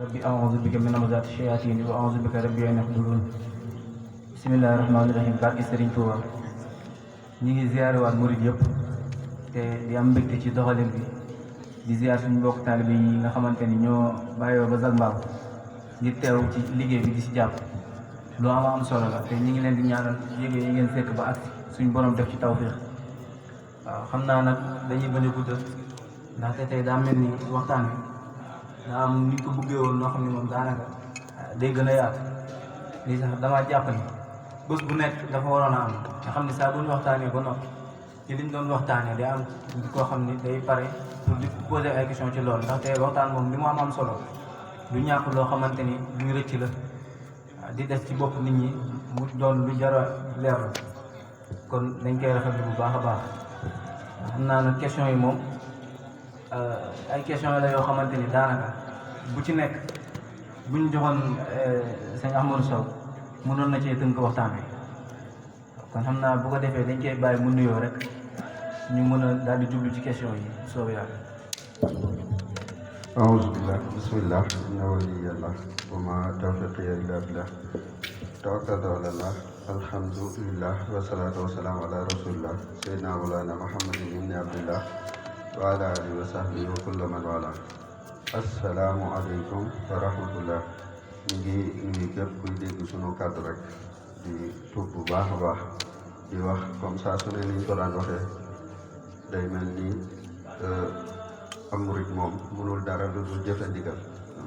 rabbi a'udhu bika min hamazati shayatin wa a'udhu bika rabbi an yahdurun. Bismillahir rahmanir rahim. Barke Serigne Touba. ñi ngi ziaré waat murid yëpp te di am mbégte ci doxalin bi di ziar suñu mbokk taalibe yi nga xamante ni ñoo bàyyoo ba Zac Mbao ngir teew ci liggéey bi di si jàpp lu am solo la te ñi ngi leen di ñaanal yéege yi ngeen fekk ba agsi suñu borom def ci tawfiix. waaw xam naa nag dañuy bañ a guddal ndaxte tey daa mel ni waxtaan bi daa am ni ko bëggee woon noo xam ne moom daanaka day gën a yaatu lii sax damaa jàpp ni bés bu nekk dafa waroon a am nga xam ne saa bu ñu waxtaanee ba noppi ci liñ doon waxtaanee day am koo xam ni day pare pour di poser ay question ci loolu ndaxte waxtaan moom li mu am solo du ñàkk loo xamante ni luy rëcc la di des ci bopp nit ñi mu doon lu jar a leer la kon dañ koy rafetlu bu baax a baax. xam naa nag question yi moom ay question la yoo xamante ni daanaka bu ci nekk buñ joxoon sëñ Ahmadou Sow mënoon na cee tënk waxtaan bi kon xam naa bu ko defee dañ koy bàyyi mu nuyoo rek ñu mën a daal di jublu ci question yi soobee yàlla. أعوذ بالله بسم الله إن ولي الله وما توفيقي إلا بالله توكلت على الله الحمد لله والصلاة والسلام على رسول الله سيدنا مولانا محمد بن عبد الله وعلى آله وصحبه وكل من والاه السلام عليكم ورحمة الله ngi képp kuy dégg sunu kàddu rek di tuub bu baax a baax di wax comme ça su ne niñ ko daan waxee day mel ni am murit moom mënul dara lu dul jëfe ndigal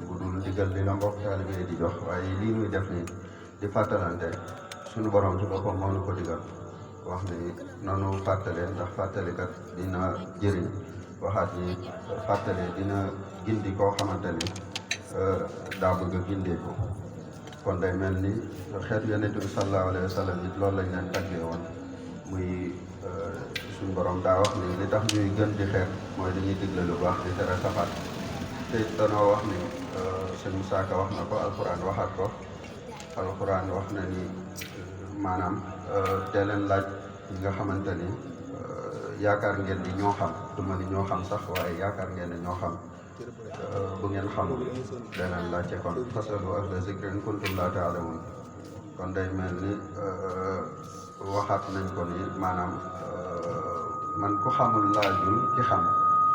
bu dul ndigal li la mbokk taalibe di jox waaye lii nuy def nii di fàttalante suñu borom ci boppam moo nu ko digal wax ni nanu fàttalee ndax fàttalikat dina jëriñ waxaat ni fàttale dina gindi koo xamante ni daa bëgg a gindee ko kon day mel ni xeetu yonent bi sallallahu alayhi wa sallam it loolu lañ leen tàggee woon muy suñu borom daa wax ni li tax ñuy gën di xeet mooy dañuy digle lu baax di tere safaan te danoo wax ni sëñ Moussa Ka wax na ko alxuraan waxaat ko alxuraan wax na ni maanaam dee leen laaj ñi nga xamante ni yaakaar ngeen ni ñoo xam du ma ni ñoo xam sax waaye yaakaar ngeen ni ñoo xam bu ngeen xamul dee leen laajte kon fasalu ahla zikri in kuntum laa ta'lamuun kon day mel ni waxaat nañ ko ni maanaam man ku xamul laajul ki xam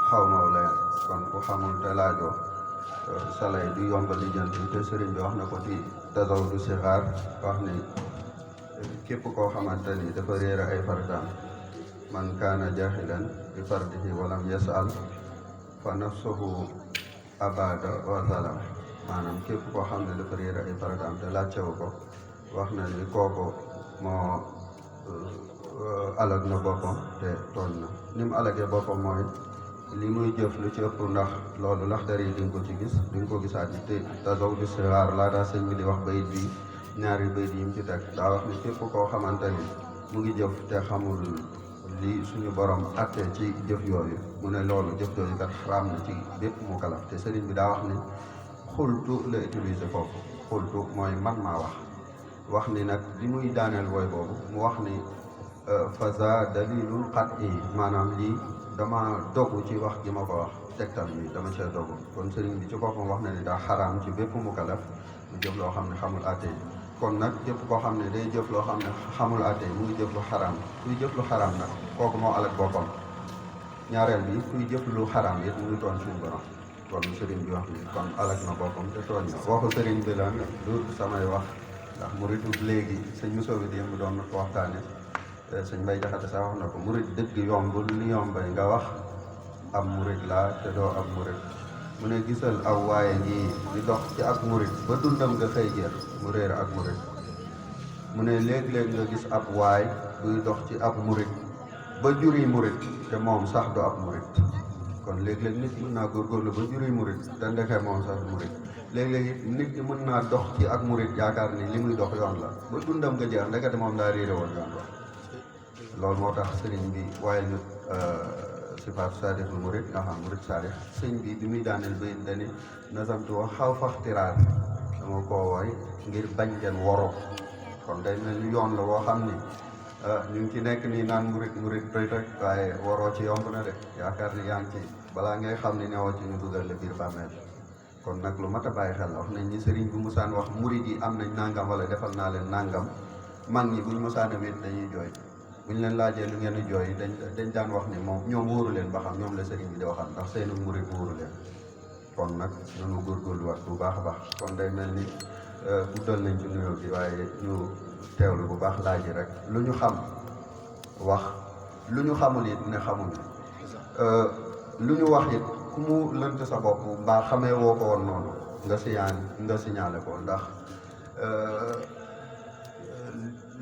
xaw ma leen kon ku xamul te laajoo salay du yomba lijjanti te sëriñ bi wax na ko ci tasawudu sixaar wax ni képp koo xamante ni dafa réer ay fardaam man kaana jahilan bi fardihi walam yasal fa nafsuhu abada wa zalam maanaam képp koo xam ne dafa réer ay fardaam te laajtewu ko wax na ni kooku moo alag na boppam te tooñ na ni mu alagee boppam mooy li muy jëf lu ci ëpp ndax loolu laxdar yi di nga ko ci gis di nga ko gisaat ni te tasawudu sixaar laata sëñ bi di wax bayit bi ñaari bayit yi mu ci teg daa wax ni képp koo xamante ni mu ngi jëf te xamul li suñu borom atte ci jëf yooyu mu ne loolu jëf yooyu kat xaraam na ci bépp mu kalaf te sëriñ bi daa wax ni xultu la utiliser foofu xultu mooy man maa wax ni nag li muy daaneel wooy boobu mu wax ni faza dalilul qat'i maanaam lii dama dogu ci wax gi ma ko wax tegtal bi dama cee dogu kon sëriñ bi ci boppam wax na ni daa xaraam ci bépp mu kalaf mu jëf loo xam ne xamul atte yi kon nag képp koo xam ne day jëf loo xam ne xamul atte yi mu ngi jëf lu xaraam kuy jëf lu xaraam nag kooku moo alak boppam ñaareel bi kuy jëf lu xaraam it mu ngi tooñ suñu borom kon sëriñ bi wax ni kon alak na boppam te tooñ na waxu sëriñ bi la du samay wax ndax murit léegi sëñ Moussa bi démb doon na ko waxtaane sëñ Mbay Jaxate sax wax na ko murit dëgg yombul li yombay nga wax ab murit laa te doo ab murit mu ne gisal aw waaye ngi di dox ci ak murit ba dundam nga xëy jeex mu réer ak murit mu ne léeg-léeg nga gis ab waay buy dox ci ab murit ba juri murit te moom sax du ab murit kon léeg-léeg nit mën naa góorgóorlu ba juri murit te ndeke moom sax murit léeg-léeg it nit ñi mën naa dox ci ak murit yaakaar ni li muy dox yoon la ba dundam nga jeex ndekete moom daa réere woon yoon la loolu moo tax sëriñ bi waaye ñu sifaat saadixul murit nga xam murit saadix sëñ bi bi muy daaneel bay dani nasamtu wax xaw faxtiraar dama koo woy ngir bañ ngeen woroo kon day mel ni yoon la woo xam ni ñu ngi ci nekk nii naan murit rek waaye waroo ci yomb na de yaakaar ni yaa ngi ci balaa ngay xam ni newoo ci ñu dugal la biir bàmmeel kon nag lu mat a bàyyi xel la. wax nañ ni sëriñ bu musaan wax murid yi am nañ nangam wala defal naa leen nangam, mag ñi buñ musaan a wéet dañuy jooy. buñ leen laajee lu ngeen di jooy dañ daan wax ni moom ñoom wóoru leen ba xam ñoom la sëriñ bi di waxal, ndax seenu murid wóoru leen. kon nag nanu góorgóorluwaat bu baax a baax. kon day mel ni guddal nañ ci nuyoo bi, waaye ñu teewlu bu baax laaj yi rek. lu ñu xam wax, lu ñu xamul it ne xamuñu, lu ñu wax it ku mu lënt sa bopp mbaa xamee woo ko woon noonu nga signalé ko, ndax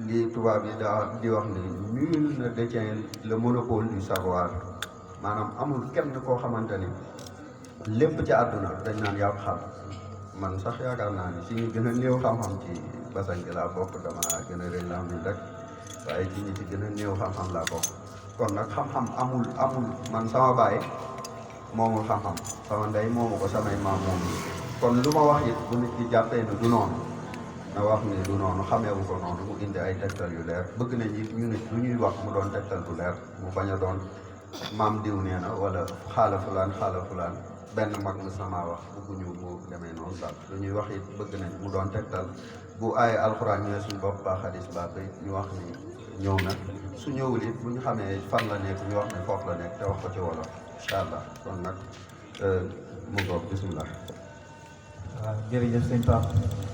li tubaab yi daa di wax ni nul ne détient le monopole du savoir. maanaam amul kenn koo xamante ni lépp ci àdduna dañ naan yaa ko xam. man sax yaakaar naa ni si ñu gën a néew xam-xam ci basan gi laa bokk, dama gën a rëy la am rek, waaye ci ñi ci gën a néew xam-xam laa bokk. kon nag xam-xam amul man sama baay moomul xam-xam, sama ndey moomu ko, samay maam moomu. kon lu ma wax it bu nit ki jàppee ne du noonu na wax ni du noonu, xameewu ko noonu, mu indi ay tegtal yu leer. bëgg nañ it ñu nit lu ñuy wax mu doon tegtal bu leer, mu bañ a doon maam diw nee na wala xaala fulaan benn mag mu sama wax bëgguñu mu demee noonu daal. lu ñuy wax it bëgg nañ mu doon tegtal. bu ay alxuraan ñëwee suñu bopp ba xadis ba bay ñu wax ni ñëw na, su ñëwul it bu ñu xamee fan la nekk ñu wax ne foofu la nekk te wax ko ci wolof incha allah. kon nag mu ngoog bisimilah. waaw jërëjëf sëñ Pape,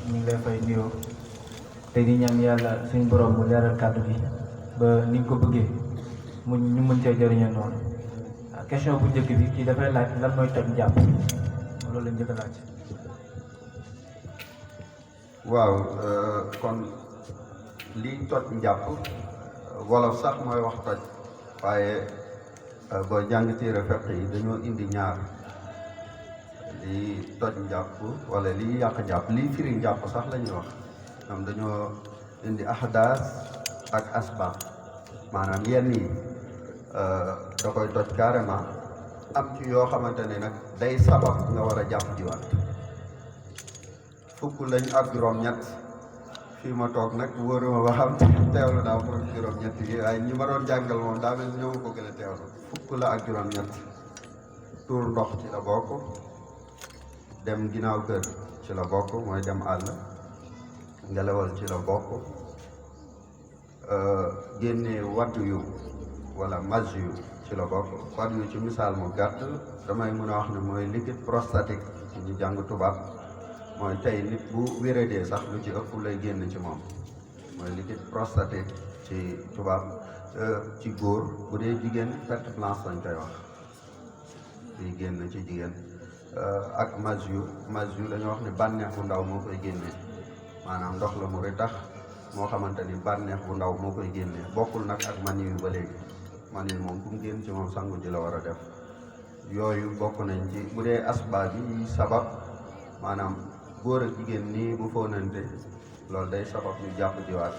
ñu ngi lay fay nuyoo te di ñaan yàlla suñu borom mu leeral kàddu gi ba ni nga ko bëggee ñu mën cee jëriñoo noonu. question bu njëkk bi kii dafay laaj lan mooy toj njàpp, loolu la njëkk a laaj. waaw kon lii toj njàpp wolof sax mooy wax toj, waaye boo jàng téere fiqh yi dañoo indi ñaar. lii toj njàpp wala lii yàq njàpp, lii firi njàpp sax la ñuy wax. ñoom dañoo indi ahdaas ak asbaab, maanaam yenn yi da koy toj carrément. am ci yoo xamante ne nag day sabab nga war a jàpp jiwaat. fukk lañ ak juróom-ñett fii ma toog nag wóoruma ba xam teewlu naa pour juróom-ñett yi, waaye ñi ma doon jàngal moom daa mel ñëw ko gën a teewlu. fukk la ak juróom-ñett. tuur ndox ci la bokk, dem ginnaaw kër ci la bokk, mooy dem àll. ngelawal ci la bokk, génnee waddu yu wala maj yu ci la bokk. waddu yu ci misaal mu gàtt damay mën a wax ne mooy liquide prostatique ci ñu jàng tubaab. mooy tey nit bu wéradee sax lu ci ëpp lay génn ci moom, mooy liquide prostatique ci tubaab. ci góor bu dee jigéen perte blanche lañ koy wax, liy génn ci jigéen. ak maj yu dañoo wax ne bànneex bu ndaw moo koy génnee, maanaam ndox la mu retax moo xamante ni bànneex bu ndaw moo koy génnee. bokkul nag ak mani yu ba léegi. mani yu moom bu mu génn ci moom sangu ji la war a def. yooyu bokk nañ ci bu dee asbaab yi sabab, maanaam góor ak jigéen nii bu fóonante loolu day sabab ñu jàpp jiwaat.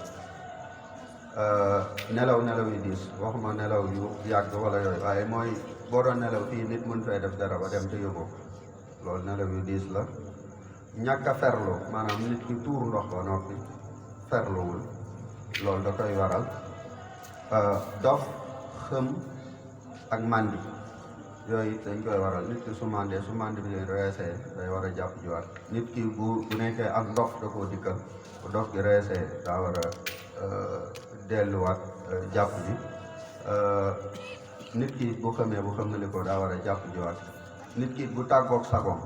nelaw yu diis, waxuma nelaw yu yàgg wala yooyu, waaye mooy boo doon nelaw fii nit mën fay def dara ba dem te yóbboo, loolu nelaw yu diis la. ñàkk a ferlu, maanaam nit ki tuur ndox ba noppi ferluwul, loolu da koy waral. dof, xëm ak màndi, yooyu dañ koy waral. nit ki su màndi bi leen reesee day war a jàpp jiwaat. nit ki bu nekkee ak ndox da koo dikkal, bu dof gi reesee daa war a delluwaat jàpp ji. nit ki bu xamee ko daa war a jàpp jiwaat. nit ki bu tàggoog sagoom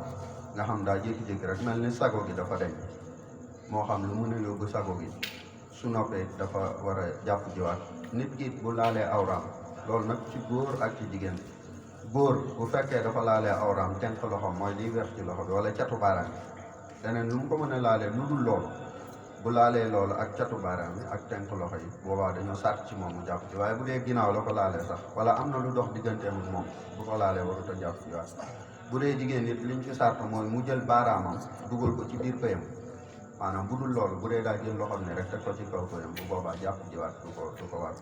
nga xam daa jékki-jékki rek mel ni sago gi dafa deñ, moo xam lu mën a yóbbu sago gi, su noppee dafa war a jàpp jiwaat. nit ki bu laalee awraam, loolu nag ci góor ak ci jigéen. góor bu fekkee dafa laalee awraam tenk loxoom, mooy liy weex ci loxo bi wala catu baaraam bi, leneen lu mu ko mën a laalee lu dul loolu, bu laalee loolu ak catu baaraam bi ak tenk loxo yi, boobaa dañoo sàrt ci moom mu jàpp ci. waaye bu dee ginnaaw la ko laalee sax wala am na lu dox digganteem ak moom, bu ko laalee warut a jàpp ci waat. bu dee jigéen nit liñ ci sàrt mooy mu jël baaraamam dugal ko ci biir pëyam, maanaam bu dul loolu bu dee daa jël loxoom ne rek teg ko ci kaw pëyam, bu boobaa jàpp ci waat du ko war.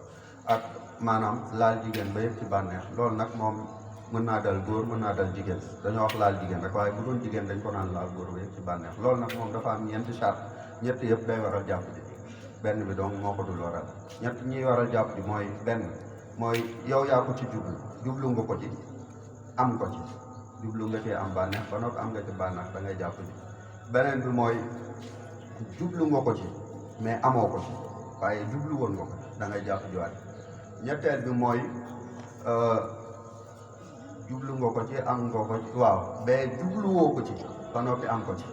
ak maanaam laal jigéen ba yëg ci bànneex, loolu nag moom mën naa dal góor mën naa dal jigéen, dañoo wax laal jigéen rek, waaye bu doon jigéen dañ ko naan laal góor ba yëg ci bànneex. loolu nag moom dafa am ñeenti charte, ñett yëpp day waral jàpp ji, benn bi donc moo ko dul waral. ñett ñiy waral jàpp ji mooy benn mooy yow yaa ko ci jublu nga ko ci, am ko ci, jublu nga cee am bànneex ba noppi am nga ci bànneex da ngay jàpp ji beneen bi mooy jublu nga ko ci mais amoo ko ci waaye jublu woon nga ko da ngay jàpp jiwaat ñetteel bi mooy jublu nga ko ci am nga ko ci waaw mais jubluwoo ko ci ba noppi am ko ci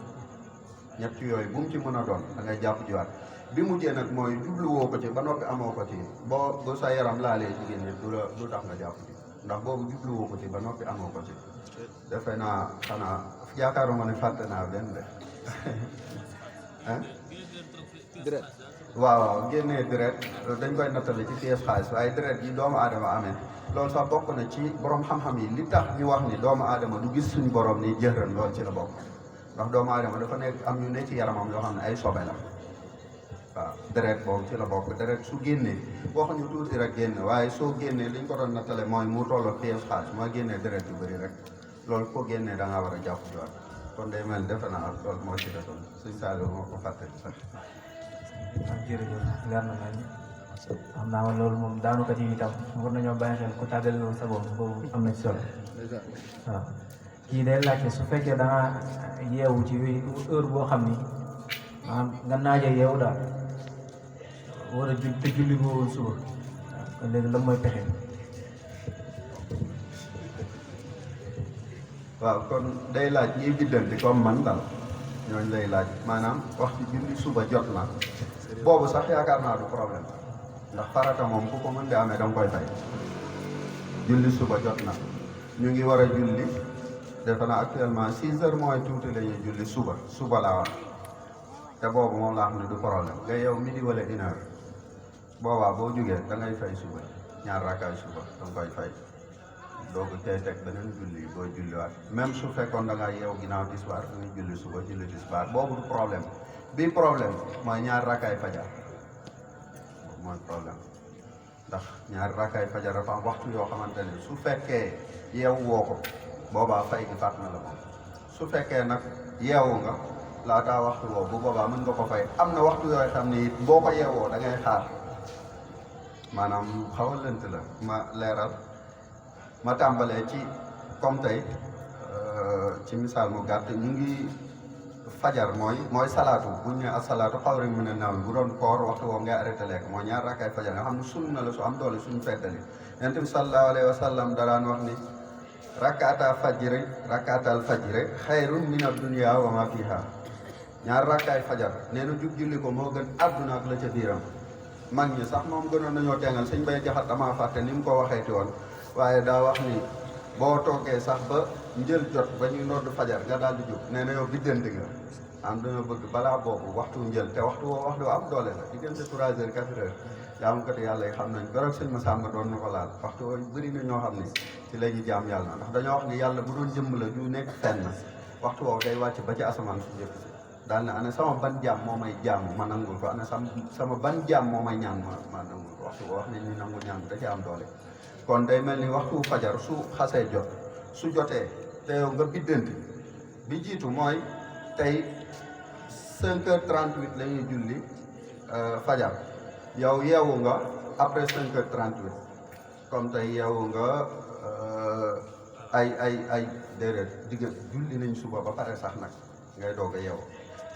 ñett yooyu bu mu ci mën a doon da ngay jàpp jiwaat bi mujjee nag mooy jubluwoo ko ci ba noppi amoo ko ci bu sa yaram laalee jigéen ñi du tax nga jàpp ci ndax boobu jubluwoo ko ci ba noppi amoo ko ci defe naa xanaa yaakaaruma ne fàtte naa benn de deret waaw génnee deret dañ koy nattale ci pièce xaalis waaye deret yi doomu aadama amee loolu sax bokk na ci borom xam-xam yi li tax ñu wax ni doomu aadama du gis suñu borom ni jëxëran loolu ci la bokk ndax doomu aadama dafa nekk am ñu ne ci yaramam yoo xam ne ay sobe la waaw deret boobu ci la bokk deret su génnee waxuñu tuuti rek génne waaye soo génnee liñ ko doon nattale mooy mu tolloo pièce xaalis mooy génnee deret yu bëri rek loolu ko génnee da ngaa war a jàpp jiwaat kon day mel defe naa loolu moo ci desoon suñ Saliou moo ko fàtte sax waaw jërëjëf leer na nañ xam naa loolu moom daanukat yi itam war nañoo bàyyi xel ku tàggal loolu sa bopp boobu am na ci solo waaw kii day laajte su fekkee da nga yeewu ci heure boo xam ni maanaam nga naaje yeewu daal war a te julli ko woon suba kon léegi lan mooy pexe waaw kon day laaj ñiy biddanti comme man daal ñooñu lay laaj maanaam waxtu julli suba jot na boobu sax yaakaar naa du problème ndax farata moom ku ko mën di amee da nga koy fay julli suba jot na ñu ngi war a julli defe naa actuellement 6 heures mooy tuuti la ñuy julli suba laa wax te boobu moom laa xam ne du problème nga yow midi wala 1 heure boobaa boo jógee da ngay fay suba ñaar rakkaay suba da nga koy fay doo ko tey teg beneen julli booy julliwaat même su fekkoon da ngaa yeew ginnaaw tisbaar da ngay julli suba julli tisbaar boobu du problème bii problème mooy ñaar rakkaay fajar boobu mooy problème ndax ñaar rakkaay fajar dafa am waxtu yoo xamante ne su fekkee yeewu woo ko boobaa fay gi fàtt na la moom su fekkee nag yeewu nga laataa waxtu woo bu boobaa mën nga ko fay am na waxtu yooyu xam ne it boo ko yeewoo da ngay xaar maanaam xaw a lënt la ma leeral ma tàmbalee ci comme tey ci misaal mu gàtt ñu ngi fajar mooy salaatu bu ñu nee asalaatu xawri mu ne naaw bu doon koor waxtu woo ngay arrêté lekk mooy ñaar rakkaay fajar nga xam ne sunna la su am doole suñu feddali yonent bi sallallahu alayhi wa sallam daraan wax ni rakkaatal fajri xayrun min ad-dunya wa ma fiha ñaar rakkaay fajar nee na jug julli ko moo gën àdduna ak la ca biiram mag ñi sax moom gënoon nañoo teengal sëñ bay jaxat damaa fàtte ni mu ko waxeeti woon waaye daa wax ni boo toogee sax ba njël jot ba ñuy nodd fajar nga daal di jóg nee na yow biddante nga am dañoo bëgg balaa boobu waxtu njël te waxtu woo waxtu am doole la diggante 3 heures 4 heures jaamukati yàlla yi xam nañ keroog sëñ Massamba doon na ko laal waxtu woo bëri na ñoo xam ni ci la ñuy jaam yàlla ndax dañoo wax ni yàlla bu doon jëmm la ju nekk fenn waxtu woowu day wàcc ba ci asamaan su njëkk si daal ne ana sama ban jaam moo may jaam ma nangul ko ana sama ban jaam moo may ñaan ma nangul ko waxtu woo wax ne ñu nangul ñaan bi da ci am doole kon day mel ni waxtu fajar su xasee jot su jotee te yow nga biddanti bi jiitu mooy tey 5h38 la ñuy julli fajar yow yeewu nga après 5h38 comme tey yeewu nga ay déedéet digga julli nañ suba ba pare sax nag ngay doog a yeewu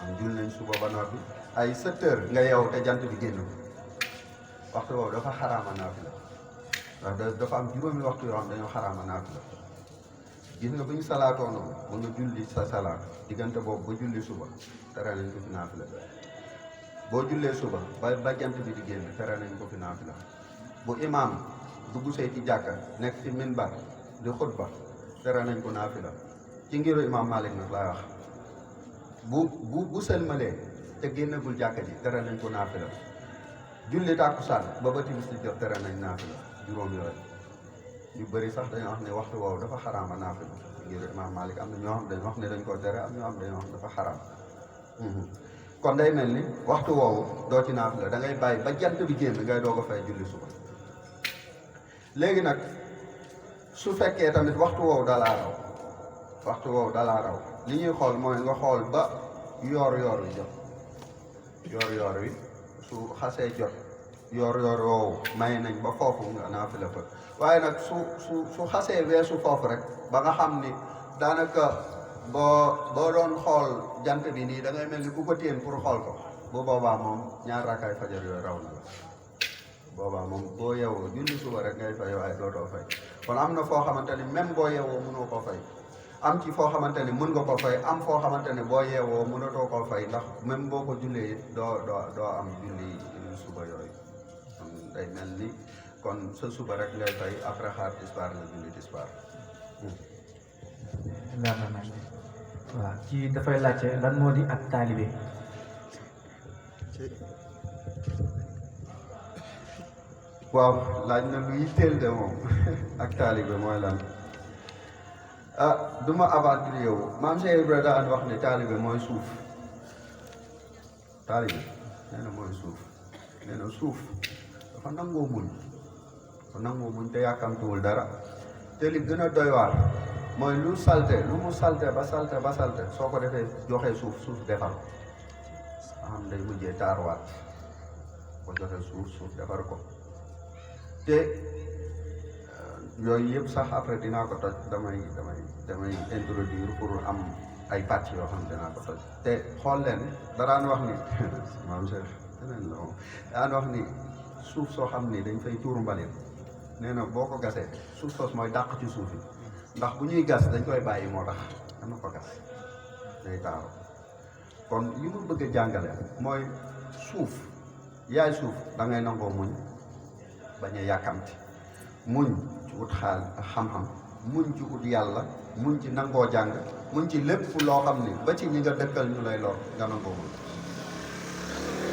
am julli nañ suba ba noppi ay 7h nga yeewu te jant bi génn waxtu boobu dafa xaraama naafila ndax dafa am juróomi waxtu yoo xam dañoo xaraama naafila gis nga bu ñu salaatoo noonu ba nga julli sa salaat diggante boobu ba julli suba tere nañ ko fi naafila boo jullee suba ba jant bi di génn tere nañ ko fi naafila bu imaam dugg see ci jàkka nekk ci minbar di xutba tere nañ ko naafila ci ngiru imaam Malik nag laay wax bu sëlmalee te génnagul jàkka ji tere nañ ko naafila julli tàkkusaan ba timis di jot tere nañ naafila juróom yooyu yu bëri sax dañoo wax ne waxtu woowu dafa xaraama naafila ngir imaam Malik am na ñoo xam dañ wax ne dañ koo tere am ñoo xam dañoo wax ne dafa xaraam kon day mel ni waxtu woowu doo ci naafila da ngay bàyyi ba jant bi génn ngay doog a fay julli suba léegi nag su fekkee tamit waxtu woowu dalaa raw li ñuy xool mooy nga xool ba yoor wi jot yoor wi su xasee jot yoor woowu may nañ ba foofu nga naafila fa waaye nag su xasee weesu foofu rek ba nga xam ni daanaka boo doon xool jant bi nii da ngay mel ni ku ko téen pour xool ko bu boobaa moom ñaar raakaay fajar yooyu raw na la boobaa moom boo yeewoo julli suba rek ngay fay waaye dootoo fay kon am na foo xamante ni même boo yeewoo mënoo koo fay am ci foo xamante ni mën nga ko fay am foo xamante ni boo yeewoo mënatoo koo fay ndax même boo ko jullee it doo am julli suba yooyu kon day mel ni kon sa suba rek ngay fay après xaar tisbaar nga julli tisbaar. leer na nag waaw ci dafay laajte lan moo di ak taalibe. waaw laaj na lu yitteel de moom ak taalibe mooy lan du ma aventure yow maam Cheikh Ibrahima daan wax ne taalibe mooy suuf taalibe nee na mooy suuf nee na suuf dafa nangoo muñ te yàkkamtuwul dara te li gën a doy waar mooy lu mu salte ba salte soo ko defee joxe suuf defar ko xam day mujjee taarwaat ko joxe suuf defar ko te yooyu yëpp sax après dinaa ko toj damay introduire pour am ay pàcc yoo xam ne dinaa ko toj te xool leen daraan wax ni maam Cheikh deneen la moom daan wax ni suuf soo xam ni dañ fay tuur mbalit nee na boo ko gasee suuf soos mooy dàq ci suuf yi ndax bu ñuy gas dañ koy bàyyi moo tax dana ko gas day taaru kon li mu bëgg a jàngale mooy suuf yaay suuf da ngay nangoo muñ bañ a yàkkamti muñ ci ut xam-xam muñ ci ut yàlla muñ ci nangoo jàng muñ ci lépp loo xam ni ba ci ñi nga dëkkal ñu lay lor nga nangoo muñ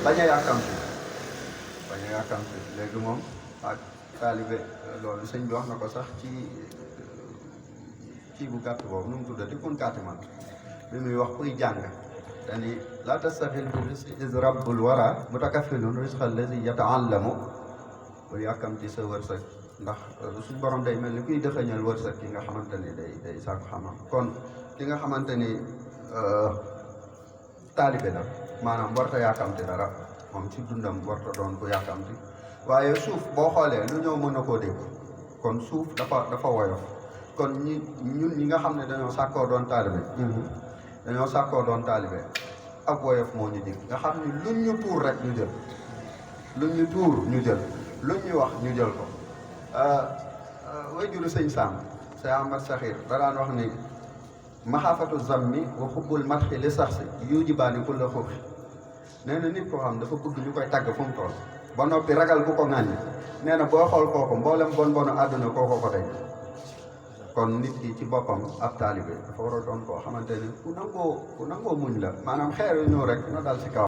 bañ a yàkkamti léegi moom ak taalibe loolu sëñ bi wax na ko sax ci bu gàtt boobu nu mu tuddati kun kaatiman bi muy wax kuy jàng dani la tastaxil bi risqi is rabbul wara mutakaffilun risqal lazi yataallamu bul yàkkamti sa wërsëg ndax suñ borom day mel ni kuy dëxëñal wërsëg ki nga xamante ni day sàkku xam-xam kon ki nga xamante ni taalibe la maanaam warta yàkkamti dara moom ci dundam warta doon ku yàkkamti waaye suuf boo xoolee lu ñëw mën na koo dégg kon suuf dafa woyof kon ñun ñi nga xam ne dañoo sàkkoo doon taalibe ak woyof moo ñu dig nga xam ni luñ ñu tuur rek ñu jël luñ ñu tuur ñu jël luñ ñu wax ñu jël ko way juru sëñ Sam Cheikh Ahmad Sakhir da daan wax ni maxaafatu zammi wa xubbul matxi li sax si yujibaani kulla xuuxi nee na nit koo xam dafa bëgg ñu koy tàgg fu mu toll ba noppi ragal ku ko ŋàññi nee na boo xool kooku mboolem bonu àdduna kooko ko tey kon nit ki ci boppam ab taalibe dafa war a doon koo xamante ni ku nangoo muñ la maanaam xeer yu ñëw rek na dal ci kaw